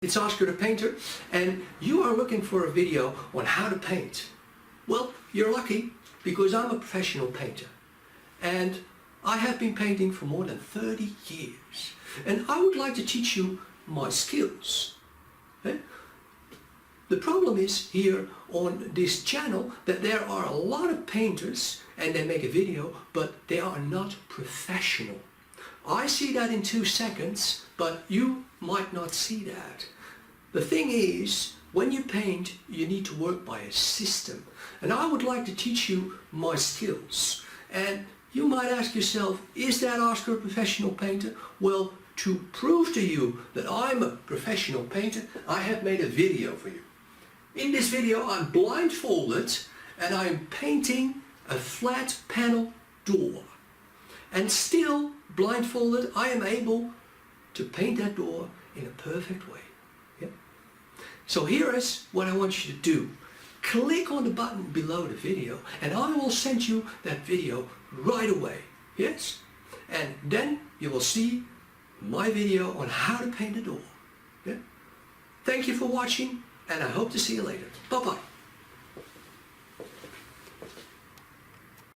It's Oscar the Painter, and you are looking for a video on how to paint. Well, you're lucky because I'm a professional painter and I have been painting for more than 30 years and I would like to teach you my skills. The problem is here on this channel that there are a lot of painters and they make a video but they are not professional. I see that in 2 seconds, but you might not see that. The thing is, when you paint, you need to work by a system. And I would like to teach you my skills. And you might ask yourself, is that Oscar a professional painter? Well, to prove to you that I'm a professional painter, I have made a video for you. In this video, I'm blindfolded and I'm painting a flat panel door. And still, blindfolded, I am able to paint that door in a perfect way. Yeah? So here is what I want you to do. Click on the button below the video and I will send you that video right away. Yes? And then you will see my video on how to paint a door. Yeah? Thank you for watching and I hope to see you later. Bye-bye.